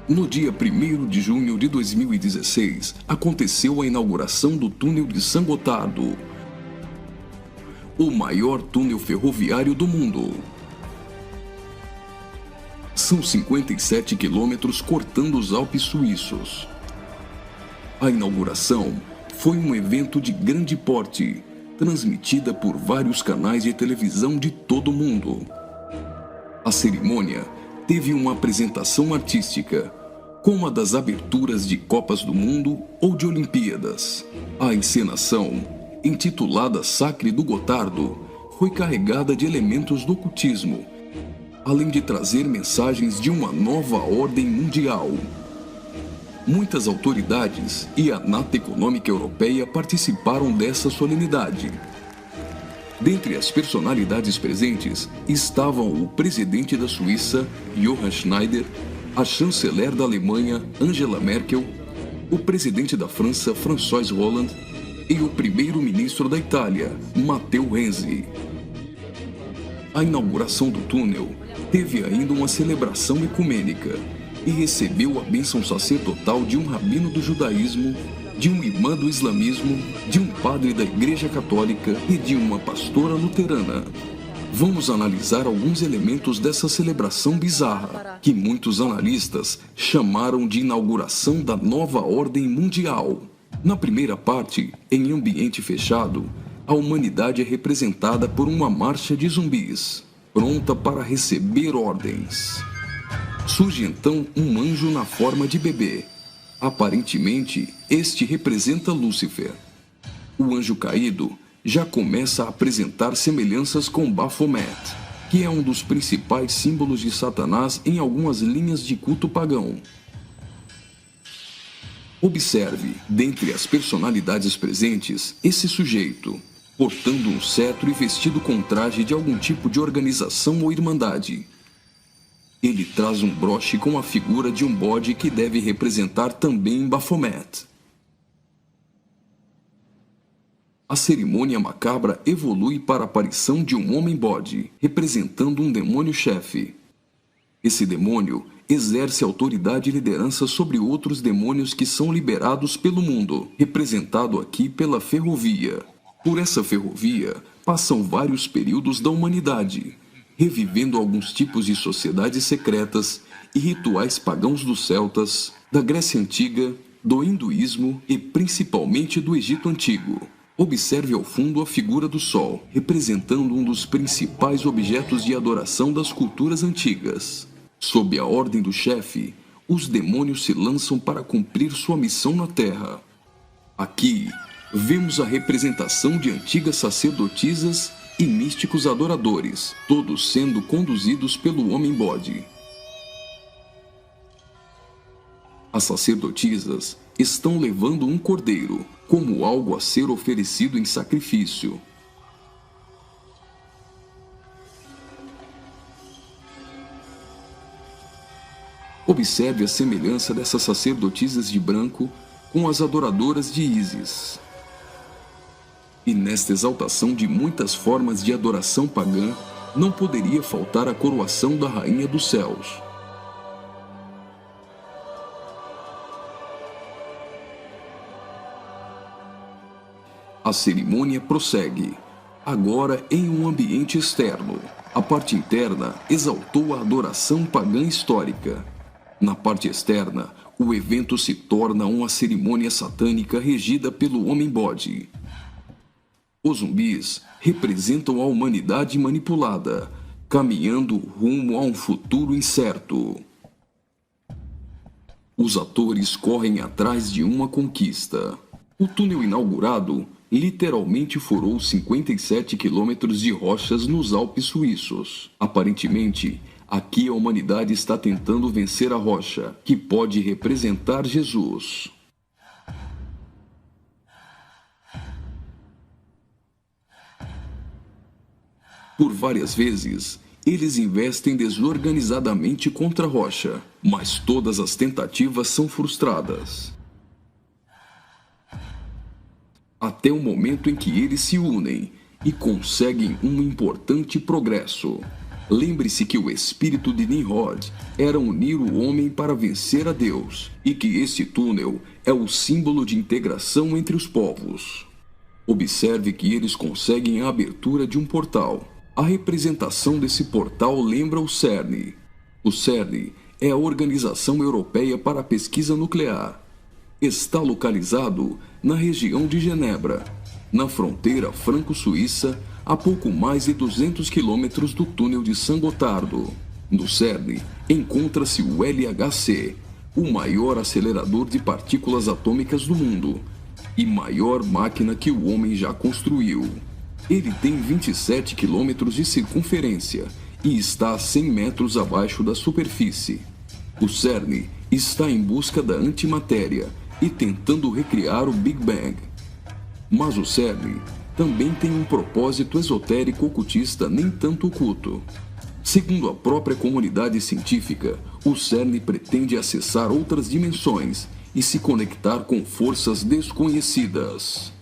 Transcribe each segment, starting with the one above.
No dia 1º de junho de 2016, aconteceu a inauguração do túnel de San Gotardo, o maior túnel ferroviário do mundo. São 57 quilômetros cortando os Alpes suíços. A inauguração foi um evento de grande porte, transmitida por vários canais de televisão de todo o mundo. A cerimônia teve uma apresentação artística, como a das aberturas de Copas do Mundo ou de Olimpíadas. A encenação, intitulada Sacre do Gotardo, foi carregada de elementos do ocultismo, além de trazer mensagens de uma nova ordem mundial. Muitas autoridades e a Nata Econômica Europeia participaram dessa solenidade. Dentre as personalidades presentes estavam o presidente da Suíça, Johann Schneider, a chanceler da Alemanha, Angela Merkel, o presidente da França, François Hollande, e o primeiro-ministro da Itália, Matteo Renzi. A inauguração do túnel teve ainda uma celebração ecumênica e recebeu a bênção sacerdotal de um rabino do judaísmo, de um imã do islamismo, de um padre da Igreja Católica e de uma pastora luterana. Vamos analisar alguns elementos dessa celebração bizarra, que muitos analistas chamaram de inauguração da nova ordem mundial. Na primeira parte, em ambiente fechado, a humanidade é representada por uma marcha de zumbis, pronta para receber ordens. Surge então um anjo na forma de bebê. Aparentemente, este representa Lúcifer. O anjo caído já começa a apresentar semelhanças com Baphomet, que é um dos principais símbolos de Satanás em algumas linhas de culto pagão. Observe, dentre as personalidades presentes, esse sujeito, portando um cetro e vestido com traje de algum tipo de organização ou irmandade. Ele traz um broche com a figura de um bode que deve representar também Baphomet. A cerimônia macabra evolui para a aparição de um homem-bode, representando um demônio-chefe. Esse demônio exerce autoridade e liderança sobre outros demônios que são liberados pelo mundo, representado aqui pela ferrovia. Por essa ferrovia, passam vários períodos da humanidade, revivendo alguns tipos de sociedades secretas e rituais pagãos dos celtas, da Grécia Antiga, do hinduísmo e principalmente do Egito Antigo. Observe ao fundo a figura do Sol, representando um dos principais objetos de adoração das culturas antigas. Sob a ordem do chefe, os demônios se lançam para cumprir sua missão na Terra. Aqui, vemos a representação de antigas sacerdotisas e místicos adoradores, todos sendo conduzidos pelo homem-bode. As sacerdotisas estão levando um cordeiro, como algo a ser oferecido em sacrifício. Observe a semelhança dessas sacerdotisas de branco com as adoradoras de Ísis. E nesta exaltação de muitas formas de adoração pagã, não poderia faltar a coroação da Rainha dos Céus. A cerimônia prossegue, agora em um ambiente externo. A parte interna exaltou a adoração pagã histórica. Na parte externa, o evento se torna uma cerimônia satânica regida pelo homem-bode. Os zumbis representam a humanidade manipulada, caminhando rumo a um futuro incerto. Os atores correm atrás de uma conquista. O túnel inaugurado literalmente furou 57 quilômetros de rochas nos Alpes suíços. Aparentemente, aqui a humanidade está tentando vencer a rocha, que pode representar Jesus. Por várias vezes, eles investem desorganizadamente contra a rocha, mas todas as tentativas são frustradas. Até o momento em que eles se unem e conseguem um importante progresso. Lembre-se que o espírito de Nimrod era unir o homem para vencer a Deus, e que este túnel é o símbolo de integração entre os povos. Observe que eles conseguem a abertura de um portal. A representação desse portal lembra o CERN. O CERN é a Organização Europeia para a Pesquisa Nuclear. Está localizado na região de Genebra, na fronteira franco-suíça, a pouco mais de 200 quilômetros do túnel de Saint-Gothard. No CERN encontra-se o LHC, o maior acelerador de partículas atômicas do mundo e maior máquina que o homem já construiu. Ele tem 27 quilômetros de circunferência e está a 100 metros abaixo da superfície. O CERN está em busca da antimatéria e tentando recriar o Big Bang. Mas o CERN também tem um propósito esotérico ocultista nem tanto oculto. Segundo a própria comunidade científica, o CERN pretende acessar outras dimensões e se conectar com forças desconhecidas.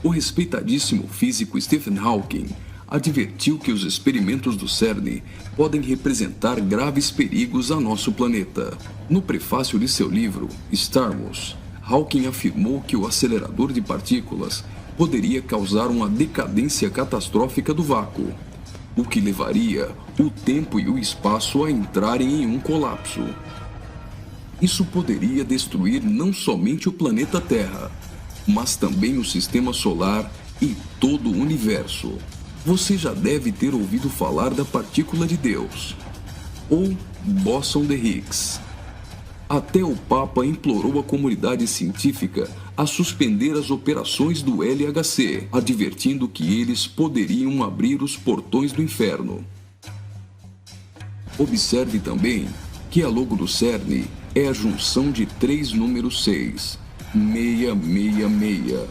O respeitadíssimo físico Stephen Hawking advertiu que os experimentos do CERN podem representar graves perigos a nosso planeta. No prefácio de seu livro, Stardust, Hawking afirmou que o acelerador de partículas poderia causar uma decadência catastrófica do vácuo, o que levaria o tempo e o espaço a entrarem em um colapso. Isso poderia destruir não somente o planeta Terra, mas também o sistema solar e todo o universo. Você já deve ter ouvido falar da partícula de Deus, ou bóson de Higgs. Até o Papa implorou a comunidade científica a suspender as operações do LHC, advertindo que eles poderiam abrir os portões do inferno. Observe também que a logo do CERN é a junção de 3 números 6, 666.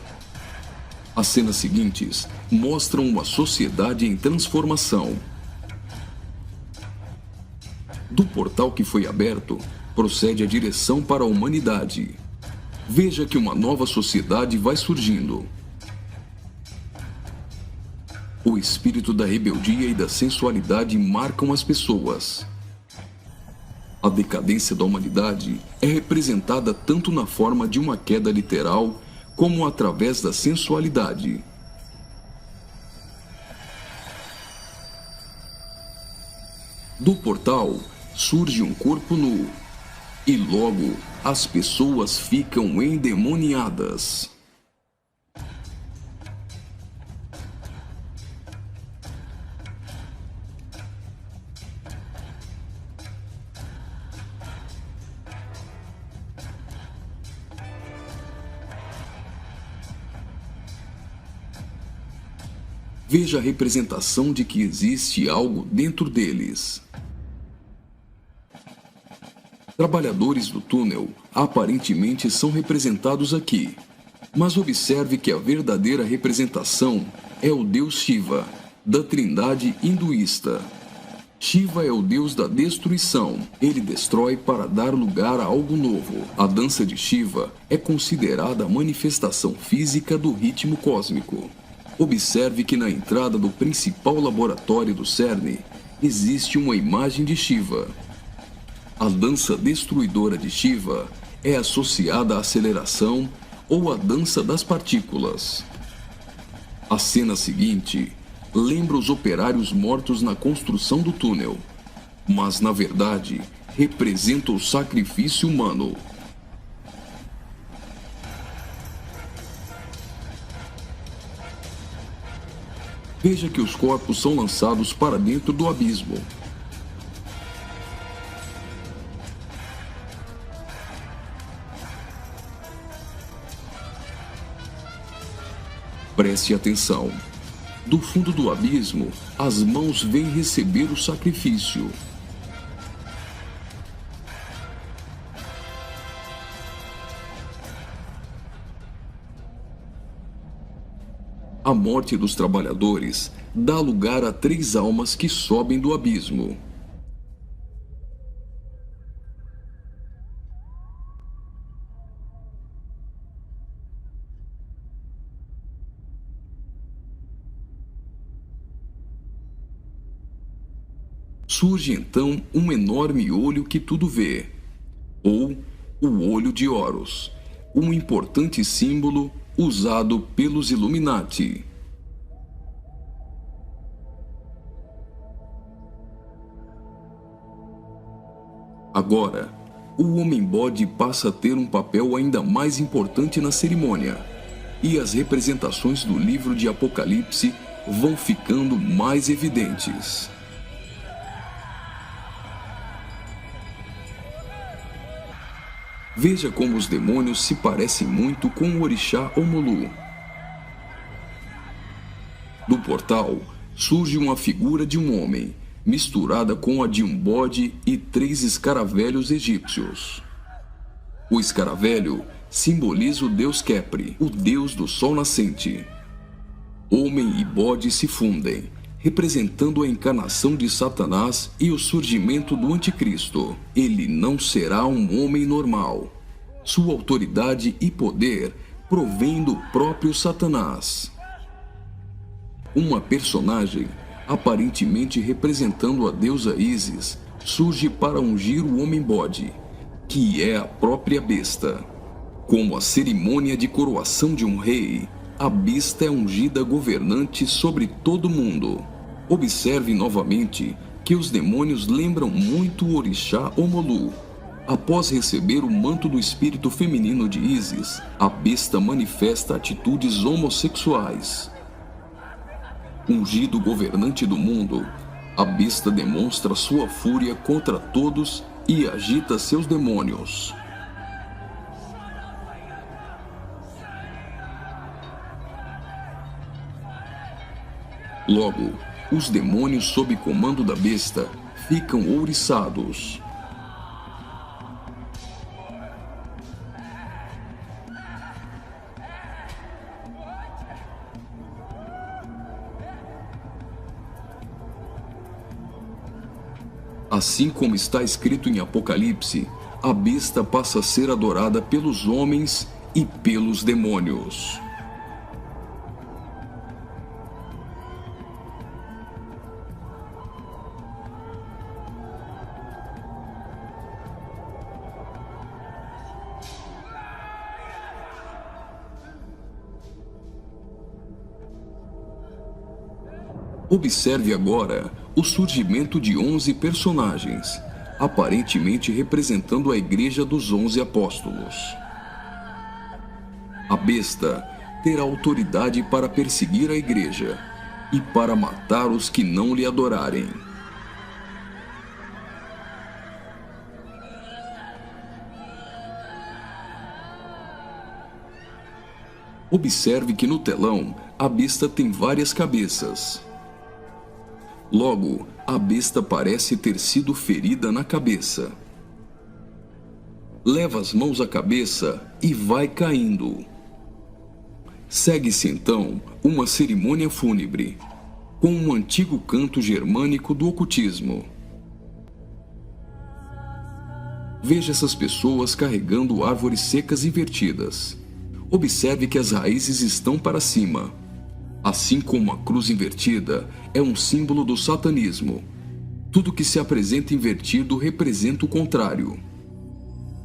As cenas seguintes mostram uma sociedade em transformação. Do portal que foi aberto, procede a direção para a humanidade. Veja que uma nova sociedade vai surgindo. O espírito da rebeldia e da sensualidade marcam as pessoas. A decadência da humanidade é representada tanto na forma de uma queda literal, como através da sensualidade. Do portal surge um corpo nu, e logo as pessoas ficam endemoniadas. Veja a representação de que existe algo dentro deles. Trabalhadores do túnel aparentemente são representados aqui, mas observe que a verdadeira representação é o deus Shiva, da trindade hinduísta. Shiva é o deus da destruição. Ele destrói para dar lugar a algo novo. A dança de Shiva é considerada a manifestação física do ritmo cósmico. Observe que na entrada do principal laboratório do CERN existe uma imagem de Shiva. A dança destruidora de Shiva é associada à aceleração ou à dança das partículas. A cena seguinte lembra os operários mortos na construção do túnel, mas na verdade representa o sacrifício humano. Veja que os corpos são lançados para dentro do abismo. Preste atenção. Do fundo do abismo, as mãos vêm receber o sacrifício. A morte dos trabalhadores dá lugar a 3 almas que sobem do abismo. surge então um enorme olho que tudo vê, ou o Olho de Horus, um importante símbolo usado pelos Illuminati. Agora, o Homem-Bode passa a ter um papel ainda mais importante na cerimônia, e as representações do livro de Apocalipse vão ficando mais evidentes. Veja como os demônios se parecem muito com o orixá Omolu. Do portal surge uma figura de um homem, misturada com a de um bode e 3 escaravelhos egípcios. O escaravelho simboliza o deus Khepri, o deus do sol nascente. Homem e bode se fundem, representando a encarnação de Satanás e o surgimento do Anticristo. Ele não será um homem normal. Sua autoridade e poder provém do próprio Satanás. Uma personagem, aparentemente representando a deusa Ísis, surge para ungir o Homem-Bode, que é a própria besta. Como a cerimônia de coroação de um rei, a besta é ungida governante sobre todo mundo. Observe novamente que os demônios lembram muito o orixá Omolu. Após receber o manto do espírito feminino de Ísis, a besta manifesta atitudes homossexuais. Ungido governante do mundo, a besta demonstra sua fúria contra todos e agita seus demônios. Logo, os demônios sob comando da besta ficam ouriçados. Assim como está escrito em Apocalipse, a besta passa a ser adorada pelos homens e pelos demônios. Observe agora o surgimento de 11 personagens, aparentemente representando a Igreja dos 11 Apóstolos. A besta terá autoridade para perseguir a Igreja e para matar os que não lhe adorarem. Observe que no telão a besta tem várias cabeças. Logo, a besta parece ter sido ferida na cabeça. Leva as mãos à cabeça e vai caindo. Segue-se então uma cerimônia fúnebre, com um antigo canto germânico do ocultismo. Veja essas pessoas carregando árvores secas invertidas. Observe que as raízes estão para cima. Assim como a cruz invertida é um símbolo do satanismo, tudo que se apresenta invertido representa o contrário.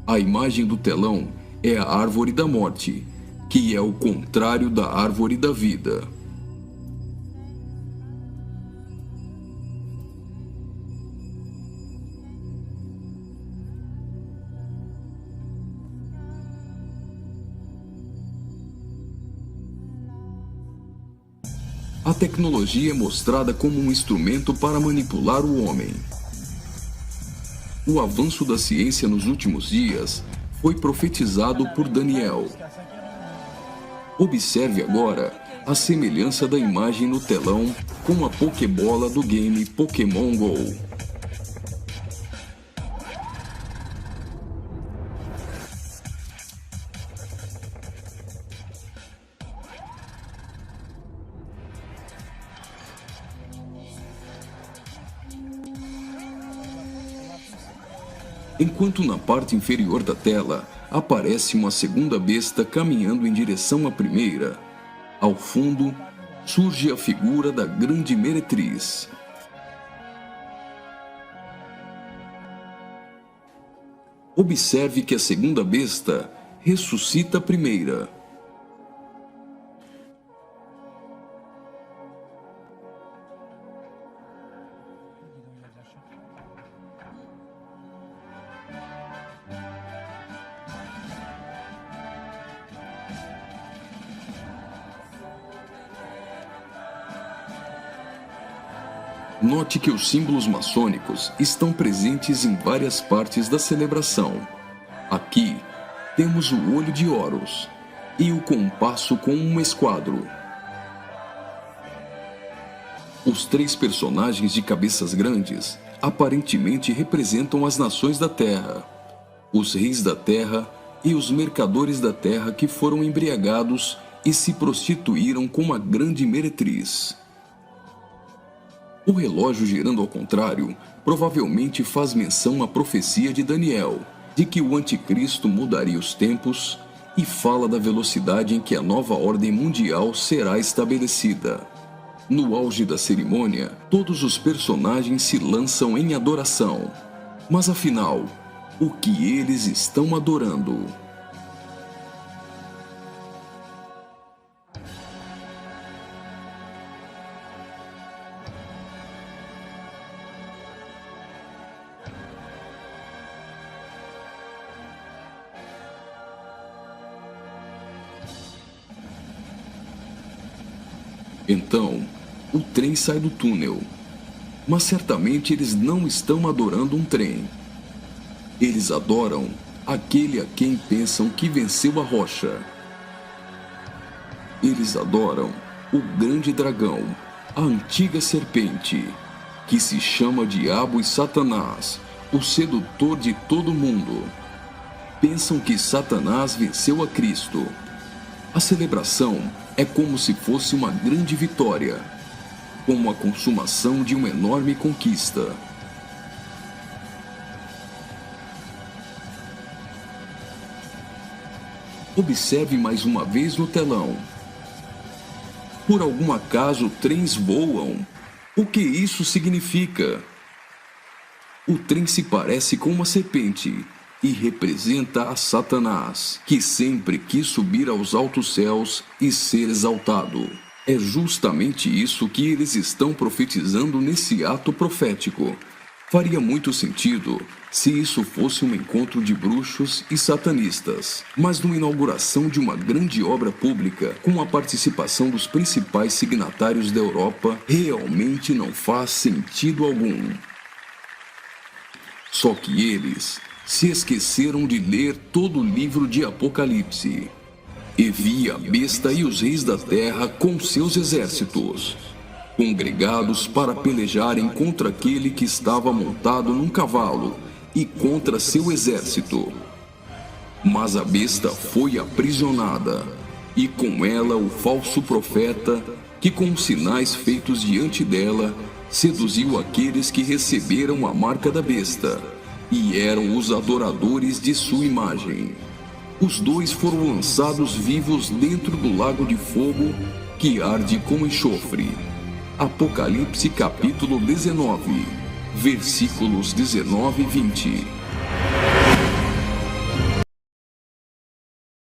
A imagem do telão é a árvore da morte, que é o contrário da árvore da vida. A tecnologia é mostrada como um instrumento para manipular o homem. O avanço da ciência nos últimos dias foi profetizado por Daniel. Observe agora a semelhança da imagem no telão com a Pokébola do game Pokémon Go. Enquanto na parte inferior da tela aparece uma segunda besta caminhando em direção à primeira, ao fundo surge a figura da grande meretriz. Observe que a segunda besta ressuscita a primeira. Note que os símbolos maçônicos estão presentes em várias partes da celebração. Aqui, temos o olho de Horus e o compasso com um esquadro. Os três personagens de cabeças grandes aparentemente representam as nações da Terra, os reis da Terra e os mercadores da Terra que foram embriagados e se prostituíram com uma grande meretriz. O relógio girando ao contrário provavelmente faz menção à profecia de Daniel, de que o anticristo mudaria os tempos, e fala da velocidade em que a nova ordem mundial será estabelecida. No auge da cerimônia, todos os personagens se lançam em adoração. Mas afinal, o que eles estão adorando? Então, o trem sai do túnel. Mas certamente eles não estão adorando um trem. Eles adoram aquele a quem pensam que venceu a rocha. Eles adoram o grande dragão, a antiga serpente, que se chama Diabo e Satanás, o sedutor de todo mundo. Pensam que Satanás venceu a Cristo. A celebração é como se fosse uma grande vitória, como a consumação de uma enorme conquista. Observe mais uma vez no telão. Por algum acaso, trens voam? O que isso significa? O trem se parece com uma serpente e representa a Satanás, que sempre quis subir aos altos céus e ser exaltado. É justamente isso que eles estão profetizando nesse ato profético. Faria muito sentido se isso fosse um encontro de bruxos e satanistas, mas numa inauguração de uma grande obra pública, com a participação dos principais signatários da Europa, realmente não faz sentido algum. Só que eles se esqueceram de ler todo o livro de Apocalipse. E vi a besta e os reis da terra com seus exércitos, congregados para pelejarem contra aquele que estava montado num cavalo e contra seu exército. Mas a besta foi aprisionada, e com ela o falso profeta, que com sinais feitos diante dela, seduziu aqueles que receberam a marca da besta, e eram os adoradores de sua imagem. Os dois foram lançados vivos dentro do lago de fogo, que arde como enxofre. Apocalipse capítulo 19, versículos 19 e 20.